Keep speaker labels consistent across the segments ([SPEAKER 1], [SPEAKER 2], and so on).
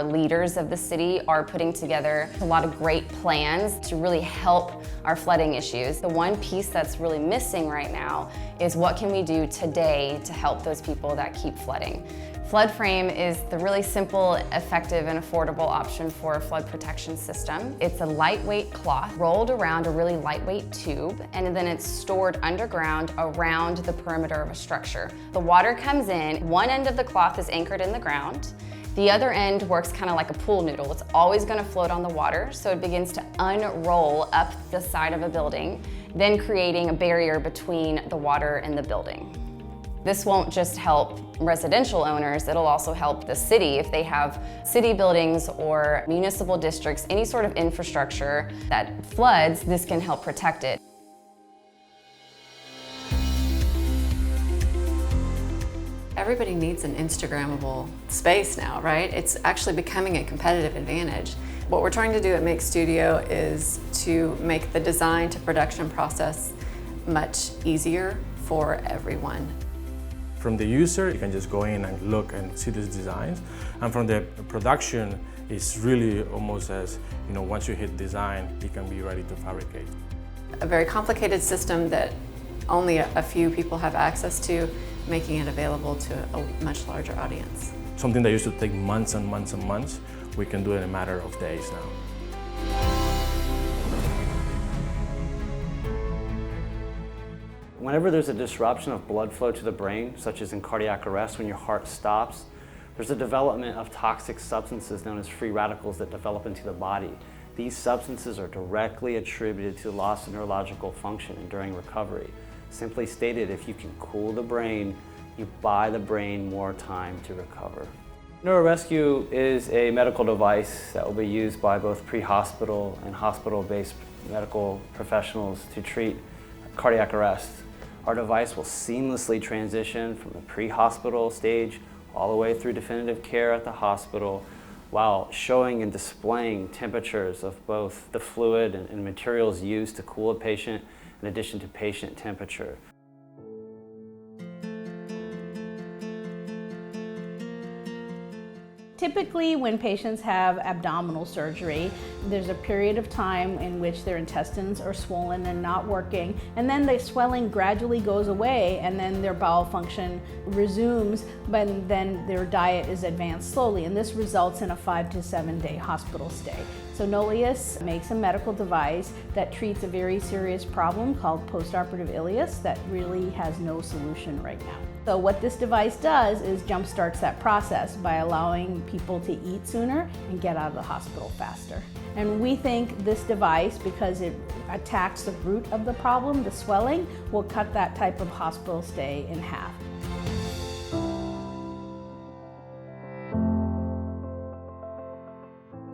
[SPEAKER 1] our leaders of the city are putting together a lot of great plans to really help our flooding issues. The one piece that's really missing right now is what can we do today to help those people that keep flooding. FLOODFRAME is the really simple, effective, and affordable option for a flood protection system. It's a lightweight cloth rolled around a really lightweight tube, and then it's stored underground around the perimeter of a structure. The water comes in, one end of the cloth is anchored in the ground, the other end works kind of like a pool noodle. It's always going to float on the water, so it begins to unroll up the side of a building, then creating a barrier between the water and the building. This won't just help residential owners, it'll also help the city if they have city buildings or municipal districts, any sort of infrastructure that floods, this can help protect it.
[SPEAKER 2] Everybody needs an Instagrammable space now, right? It's actually becoming a competitive advantage. What we're trying to do at Make Studio is to make the design to production process much easier for everyone.
[SPEAKER 3] From the user, you can just go in and look and see these designs. And from the production, it's really almost as, once you hit design, it can be ready to fabricate.
[SPEAKER 2] A very complicated system that only a few people have access to, making it available to a much larger audience.
[SPEAKER 3] Something that used to take months and months and months, we can do it in a matter of days now.
[SPEAKER 4] Whenever there's a disruption of blood flow to the brain, such as in cardiac arrest when your heart stops, there's a development of toxic substances known as free radicals that develop into the body. These substances are directly attributed to loss of neurological function and during recovery. Simply stated, if you can cool the brain, you buy the brain more time to recover. NeuroRescue is a medical device that will be used by both pre-hospital and hospital-based medical professionals to treat cardiac arrest. Our device will seamlessly transition from the pre-hospital stage all the way through definitive care at the hospital while showing and displaying temperatures of both the fluid and materials used to cool a patient in addition to patient temperature.
[SPEAKER 5] Typically, when patients have abdominal surgery, there's a period of time in which their intestines are swollen and not working, and then the swelling gradually goes away, and then their bowel function resumes, but then their diet is advanced slowly, and this results in a 5 to 7 day hospital stay. So NOLEUS makes a medical device that treats a very serious problem called postoperative ileus that really has no solution right now. So what this device does is jumpstarts that process by allowing people to eat sooner and get out of the hospital faster. And we think this device, because it attacks the root of the problem, the swelling, will cut that type of hospital stay in half.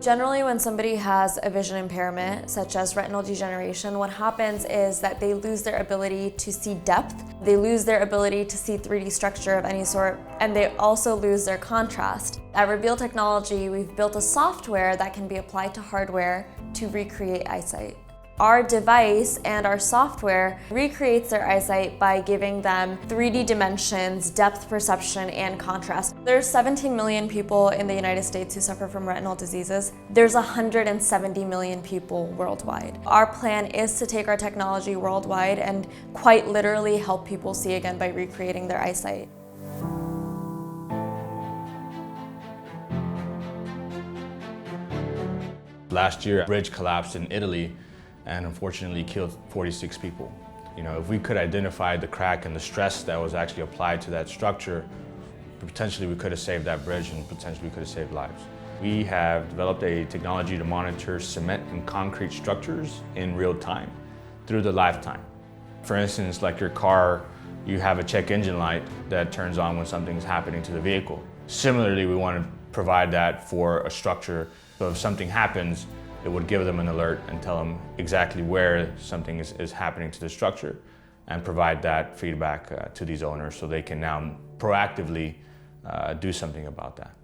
[SPEAKER 6] Generally, when somebody has a vision impairment, such as retinal degeneration, what happens is that they lose their ability to see depth, they lose their ability to see 3D structure of any sort, and they also lose their contrast. At Reveal Technology, we've built a software that can be applied to hardware to recreate eyesight. Our device and our software recreates their eyesight by giving them 3D dimensions, depth perception, and contrast. There's 17 million people in the United States who suffer from retinal diseases. There's 170 million people worldwide. Our plan is to take our technology worldwide and quite literally help people see again by recreating their eyesight.
[SPEAKER 7] Last year, a bridge collapsed in Italy and unfortunately killed 46 people. If we could identify the crack and the stress that was actually applied to that structure, potentially we could have saved that bridge and potentially we could have saved lives. We have developed a technology to monitor cement and concrete structures in real time through the lifetime. For instance, like your car, you have a check engine light that turns on when something's happening to the vehicle. Similarly, we want to provide that for a structure, so if something happens, it would give them an alert and tell them exactly where something is happening to the structure and provide that feedback to these owners so they can now proactively do something about that.